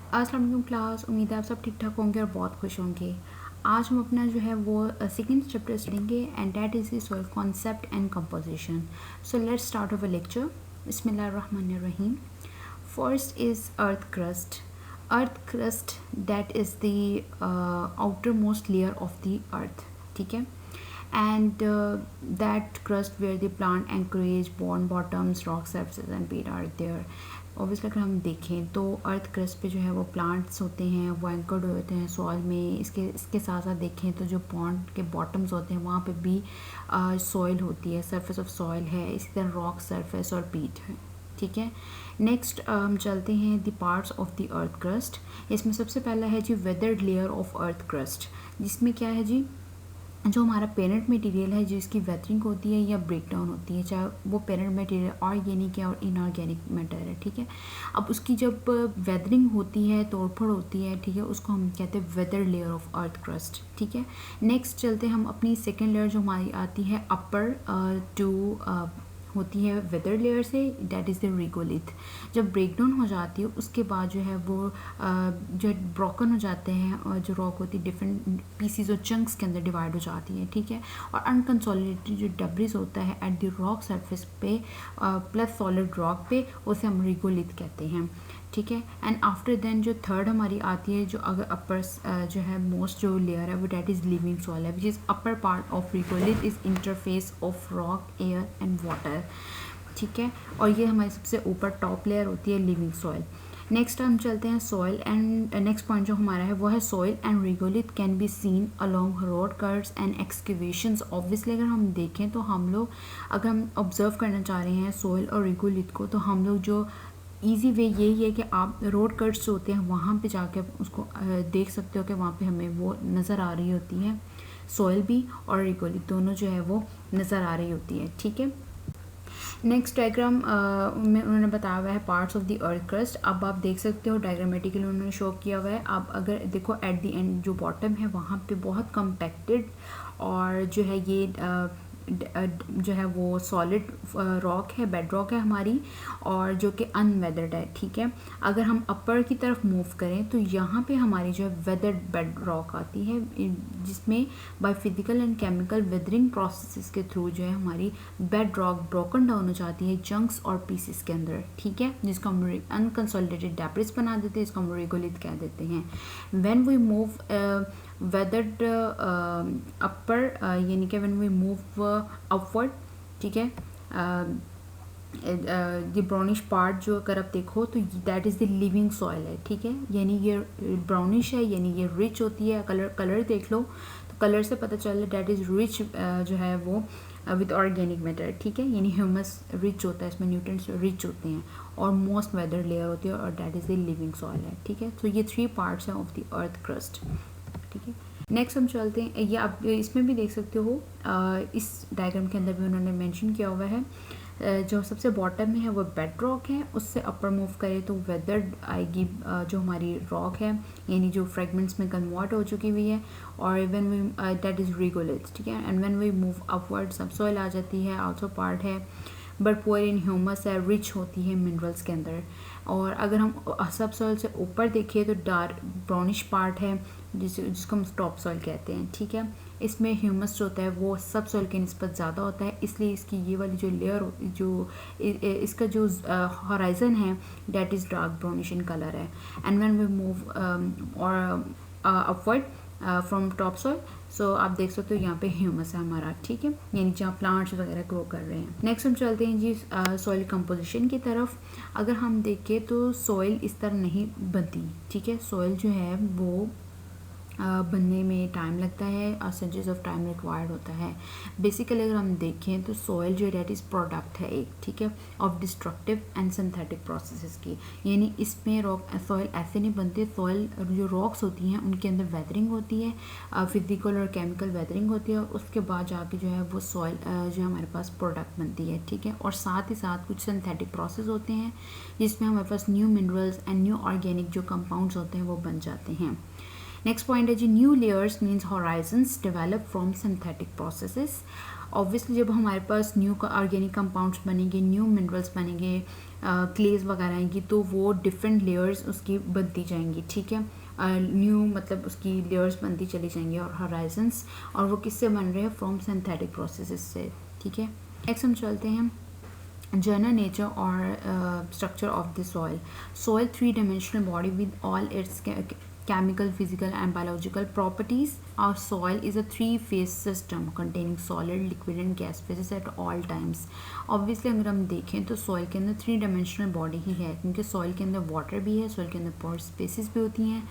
अस्सलाम वालेकुम क्लास, उम्मीद है आप सब ठीक ठाक होंगे और बहुत खुश होंगे। आज हम अपना जो है वो सेकेंड चैप्टर स्टडेंगे and that is the soil concept and composition. So let's start our lecture. बिस्मिल्लाहिर्रहमानिर्रहीम। First is earth crust. Earth crust that is the outer most layer of the earth, ठीक है। And that crust where the plant anchorage, bone bottoms, rock surfaces and peat are there. Obviously अगर हम देखें तो earth crust पे जो है वो प्लांट्स होते हैं, वो एंकर्ड होते हैं सॉइल में। इसके साथ साथ देखें तो जो पॉन्ड के बॉटम्स होते हैं वहाँ पे भी सॉइल होती है, सरफेस ऑफ सॉइल है। इसी तरह रॉक सरफेस और पीट है, ठीक है। नेक्स्ट हम चलते हैं the parts of the earth crust. इसमें सबसे पहला है जी weathered layer of earth crust, जिसमें क्या है जी, जो हमारा पेरेंट मटेरियल है जिसकी वेदरिंग होती है या ब्रेक डाउन होती है, चाहे वो पेरेंट मटेरियल ऑर्गेनिक है और इनऑर्गेनिक मैटर है, ठीक है। अब उसकी जब वेदरिंग होती है, तोड़फोड़ होती है, ठीक है, उसको हम कहते हैं weather layer of earth crust, ठीक है। नेक्स्ट चलते हम अपनी सेकेंड लेयर जो हमारी आती है अपर टू होती है वेदर लेयर से, डैट इज़ द रिगोलिथ। जब ब्रेक डाउन हो जाती है उसके बाद जो है वो जो ब्रोकन हो जाते हैं और जो रॉक होती है डिफरेंट पीसीज और चंक्स के अंदर डिवाइड हो जाती है, ठीक है। और अनकंसोलिडेटेड जो डब्रिज होता है एट द रॉक सरफेस पे प्लस सॉलिड रॉक पे, उसे हम रिगोलिथ कहते हैं, ठीक है। एंड आफ्टर देन जो थर्ड हमारी आती है, जो अगर अपर जो है मोस्ट जो लेयर है वो डैट इज़ लिविंग सॉइल है, which is upper part of regolith is interface of rock, air and water, ठीक है। और ये हमारी सबसे ऊपर टॉप लेयर होती है लिविंग सॉइल। नेक्स्ट हम चलते हैं सॉइल एंड नेक्स्ट पॉइंट जो हमारा है वो है soil and regolith can be seen along road cuts and excavations. Obviously अगर हम देखें तो हम लोग अगर हम ऑब्जर्व करना चाह रहे हैं सॉइल और रिगोलिथ को, तो हम लोग जो ईजी वे यही है कि आप रोड कट्स जो होते हैं वहाँ पे जाके उसको देख सकते हो कि वहाँ पे हमें वो नज़र आ रही होती है, सॉइल भी और रिगोलिथ दोनों जो है वो नज़र आ रही होती है, ठीक है। नेक्स्ट डायग्राम में उन्होंने बताया हुआ है parts of the earth crust. अब आप देख सकते हो डायग्रामेटिकली उन्होंने शो किया हुआ है। आप अगर देखो एट द एंड जो बॉटम है वहाँ पे बहुत कम्पैक्टेड और जो है ये जो है वो सॉलिड रॉक है, बेड रॉक है हमारी, और जो कि अनवेदर्ड है, ठीक है। अगर हम अपर की तरफ मूव करें तो यहाँ पे हमारी जो है वेदर्ड बेड रॉक आती है, जिसमें by physical and chemical weathering processes के थ्रू जो है हमारी बेड रॉक ब्रोकन डाउन हो जाती है चंक्स और पीसेस के अंदर, ठीक है, जिसको हम अनकंसोलिडेटेड डेब्रिस बना देते हैं, इसको हम रिगोलिथ कह देते हैं। व्हेन वी मूव वेदर्ड अपर यानी कि व्हेन वी मूव अपवर्ड, ठीक है, ये ब्राउनिश पार्ट जो अगर आप देखो तो that is the living soil है, ठीक है। यानी ये ब्राउनिश है, यानी ये रिच होती है। कलर देख लो तो कलर से पता चल रहा है दैट इज़ रिच जो है वो विद ऑर्गेनिक मैटर, ठीक है। यानी ह्यूमस रिच होता है, इसमें न्यूट्रिएंट्स रिच होते हैं और मोस्ट वेदर लेयर होती है और that is the living soil है, ठीक है। तो ये 3 पार्ट्स हैं ऑफ द अर्थ क्रस्ट, ठीक है। नेक्स्ट हम चलते हैं, ये आप इसमें भी देख सकते हो, इस डायग्राम के अंदर भी उन्होंने मेंशन किया हुआ है। जो सबसे बॉटम में है वो बेड रॉक है, उससे अपर मूव करें तो वेदर्ड आएगी जो हमारी रॉक है, यानी जो फ्रेगमेंट्स में कन्वर्ट हो चुकी हुई है, और when we that is regolith, ठीक है। And when we move upward subsoil आ जाती है, आल्सो पार्ट है बट पुअर इन ह्यूमस है, रिच होती है मिनरल्स के अंदर। और अगर हम सब सॉइल से ऊपर देखें तो डार्क ब्राउनिश पार्ट है जिसको हम टॉप सॉइल कहते हैं, ठीक है। इसमें ह्यूमस जो होता है वो सब सॉइल की निस्बत ज़्यादा होता है, इसलिए इसकी ये वाली जो लेयर जो इसका जो हॉराइजन है that is dark brownish in colour है। एंड व्हेन वी मूव और अपवर्ड फ्रॉम टॉप सॉइल, सो आप देख सकते हो यहाँ पे ह्यूमस है हमारा, ठीक है, यानी जहाँ प्लांट्स वगैरह ग्रो कर रहे हैं। नेक्स्ट हम चलते हैं जी सॉइल कंपोजिशन की तरफ। अगर हम देखें तो सॉइल इस तरह नहीं बनती, ठीक है। सॉइल जो है वो बनने में टाइम लगता है, परसेंटेज ऑफ टाइम रिक्वायर्ड होता है। बेसिकली अगर हम देखें तो सॉइल जो डेट इज़ प्रोडक्ट है एक, ठीक है, of destructive and synthetic processes की। यानी इसमें रॉक सॉइल ऐसे नहीं बनते, सॉइल जो रॉक्स होती हैं उनके अंदर वेदरिंग होती है, फिजिकल और केमिकल वेदरिंग होती है, और उसके बाद जाके जो है वो सॉइल जो हमारे पास प्रोडक्ट बनती है, ठीक है। और साथ ही साथ कुछ सिंथेटिक प्रोसेस होते हैं जिसमें हमारे पास new minerals and new organic जो कंपाउंड्स होते हैं वो बन जाते हैं। नेक्स्ट पॉइंट है जी new layers means horizons develop from synthetic processes. Obviously जब हमारे पास न्यू ऑर्गेनिक कंपाउंड्स बनेंगे, न्यू मिनरल्स बनेंगे, क्लेज वगैरह आएंगी तो वो डिफरेंट लेयर्स उसकी बनती जाएंगी, ठीक है, न्यू मतलब उसकी लेयर्स बनती चली जाएंगी और हराइजन्स, और वो किससे बन रहे हैं, फ्रॉम सिंथेटिक प्रोसेसेस से, ठीक है। नेक्स्ट हम चलते हैं general nature or structure of the soil. Soil three-dimensional body with all its chemical, physical and biological properties. Our soil is a three-phase system containing solid, liquid and gas phases at all times. Obviously अगर हम देखें तो soil के अंदर three dimensional body ही है, क्योंकि soil के अंदर वाटर भी है, soil के अंदर पोर स्पेसिस भी होती हैं,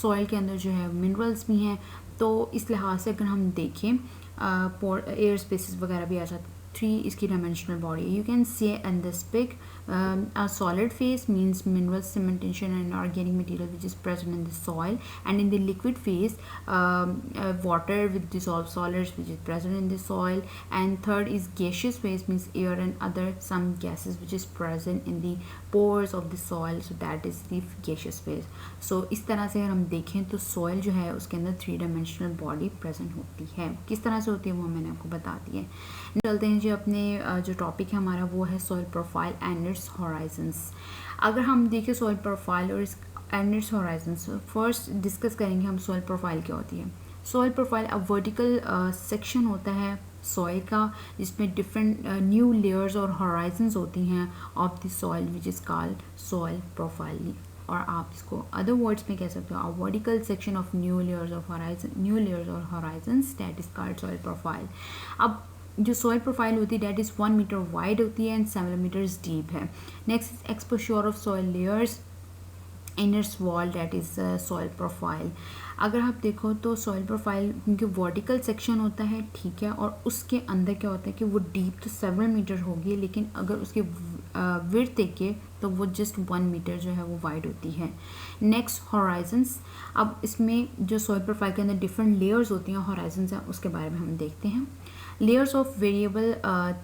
soil के अंदर जो है मिनरल्स भी हैं, तो इस लिहाज से अगर हम देखें एयर स्पेसिस वगैरह भी आ जाते, थ्री इसकी dimensional body. You can see in this pic a solid phase means mineral cementation and organic material which is present in the soil, and in the liquid phase water with dissolved solids which is present in the soil, and third is gaseous phase means air and other some gases which is present in the pores of the soil, so that is the gaseous phase. So इस तरह से अगर हम देखें तो soil जो है उसके अंदर थ्री डायमेंशनल बॉडी प्रेजेंट होती है. किस तरह से होती है वो मैंने आपको बता दी है. चलते हैं जी अपने जो टॉपिक है हमारा वो है soil profile and it's horizons. अगर हम देखें सॉइल प्रोफाइल और and it's horizons, first discuss करेंगे हम सॉइल प्रोफाइल क्या होती है. सॉइल प्रोफाइल अब वर्टिकल सेक्शन होता है सॉइल का जिसमें डिफरेंट न्यू लेयर्स और हॉराइजन्स होती हैं of the soil which is called soil profile, और आप इसको अदर वर्ड्स में कह सकते हो vertical section of new layers और horizons that is called soil profile. अब जो सॉइल प्रोफाइल होती है डेट इज़ 1 मीटर वाइड होती है एंड 7 मीटर्स डीप है. Next is exposure of soil layers in its wall that is soil profile. अगर आप देखो तो सॉइल प्रोफाइल क्योंकि वर्टिकल सेक्शन होता है, ठीक है, और उसके अंदर क्या होता है कि वो डीप तो 7 मीटर होगी, लेकिन अगर उसके विड्थ देखे तो वो जस्ट 1 मीटर जो है वो वाइड होती है. Next horizons. अब इसमें जो सॉइल प्रोफाइल के अंदर डिफरेंट लेयर्स होती हैं, हॉराइजन्स हैं, उसके बारे में हम देखते हैं. Layers of variable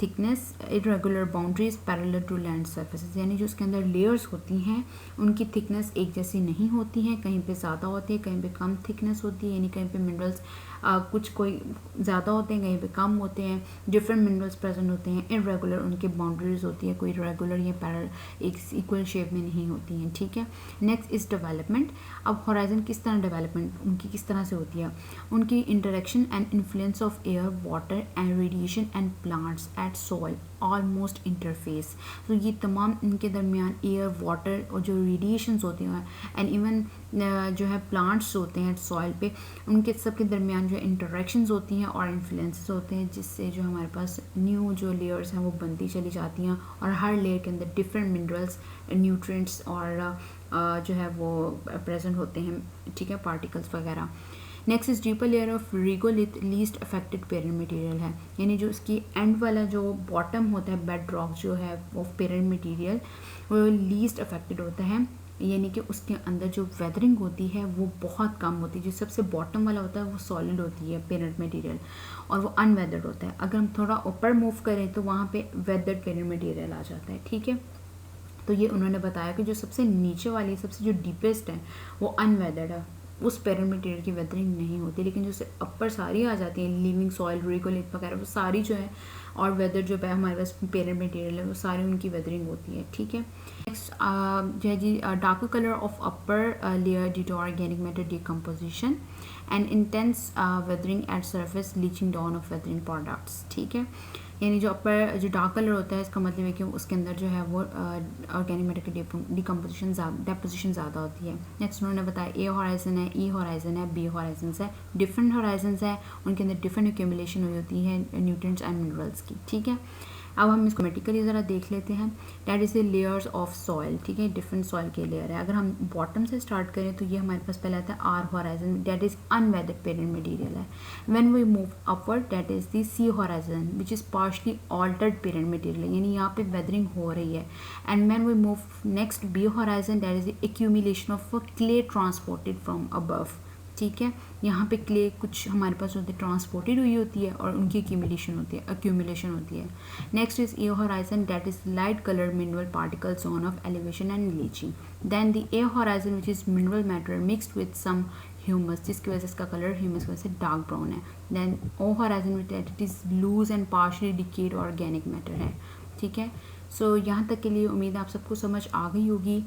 thickness, irregular boundaries parallel to land surfaces, यानी जो उसके अंदर लेयर्स होती हैं उनकी थिकनेस एक जैसी नहीं होती हैं, कहीं पे ज़्यादा होती है, कहीं पे कम थिकनेस होती है, यानी कहीं पे मिनरल्स कुछ कोई ज़्यादा होते हैं, कहीं पे कम होते हैं, डिफरेंट मिनरल्स प्रेजेंट होते हैं. इरेगुलर उनकी बाउंड्रीज होती है, कोई रेगुलर या पैरेलल एक इक्वल शेप में नहीं होती हैं, ठीक है. Next is development. अब हॉराइजन किस तरह डेवलपमेंट उनकी किस तरह से होती है, उनकी interaction and influence of air, water and radiation and plants eight soil almost interface. तो ये तमाम इनके दरमियान एयर, वाटर और जो रेडिएशंस होती हैं एंड इवन जो है प्लांट्स होते हैं सॉइल पे, उनके सब के दरमियान जो इंटरेक्शंस होती हैं और इन्फ्लुएंसेस होते हैं, जिससे जो हमारे पास न्यू जो लेयर्स हैं वो बनती चली जाती हैं, और हर लेयर के अंदर डिफरेंट मिनरल्स, न्यूट्रिएंट्स और जो है वो प्रेजेंट होते हैं, ठीक है, पार्टिकल्स वगैरह. Next is deeper layer of regolith least affected parent material है, यानी जो इसकी एंड वाला जो बॉटम होता है बेड रॉक जो है वो पेरेंट मटेरियल वो लीस्ट अफेक्टेड होता है, यानी कि उसके अंदर जो वेदरिंग होती है वो बहुत कम होती है. जो सबसे बॉटम वाला होता है वो सॉलिड होती है पेरेंट मटेरियल और वो अनवेदर्ड होता है. अगर हम थोड़ा ऊपर मूव करें तो वहाँ पे वेदर्ड पेरेंट मटेरियल आ जाता है, ठीक है. तो ये उन्होंने बताया कि जो सबसे नीचे वाली सबसे जो डीपेस्ट है वो अनवेदर्ड है, उस पेरेंट मटेरियल की वेदरिंग नहीं होती, लेकिन जो अपर सारी आ जाती हैं लिविंग सॉइल, रिगोलिथ वगैरह, वो सारी जो है और वेदर जो है हमारे पास पेरेंट मटेरियल है वो सारी उनकी वेदरिंग होती है, ठीक है. नेक्स्ट जो है जी darker colour of upper layer due to organic matter decomposition and intense weathering at surface leaching down of weathering products, ठीक है. यानी जो अपर जो डार्क कलर होता है इसका मतलब है कि उसके अंदर जो है वो ऑर्गेनिक मैटर की डिकम्पोजिशन डेपोजिशन ज़्यादा होती है. नेक्स्ट उन्होंने बताया ए हॉराइजन है, ई हॉराइजन है, बी हॉराइजन्स है. डिफरेंट हॉराइजन्स है, उनके अंदर डिफरेंट एक्यूमुलेशन हुई होती है न्यूट्रिएंट्स एंड मिनरल्स की, ठीक है. अब हम इसको मेटिकली ज़रा देख लेते हैं. That is the layers of soil, ठीक है, डिफरेंट सॉइल के लेयर है. अगर हम बॉटम से स्टार्ट करें तो ये हमारे पास पहले आता है R horizon, that is unweathered parent material है. When we move upward that is the C horizon which is partially altered parent material, यानी यहाँ पे वेदरिंग हो रही है. And when we move next B horizon that is the accumulation of clay transported from above, ठीक है. यहाँ पे क्ले कुछ हमारे पास होती है ट्रांसपोर्टेड हुई होती है और उनकी एक्यूमुलेशन होती है. Next is A horizon that is light colour mineral particle zone of elevation and leaching. Then the A horizon which is mineral matter mixed with some humus, जिसकी वजह से इसका कलर ह्यूमस की वजह से डार्क ब्राउन है. Then O horizon which it is loose and partially decayed organic matter है, ठीक है. सो यहाँ तक के लिए उम्मीद है आप सबको समझ आ गई होगी।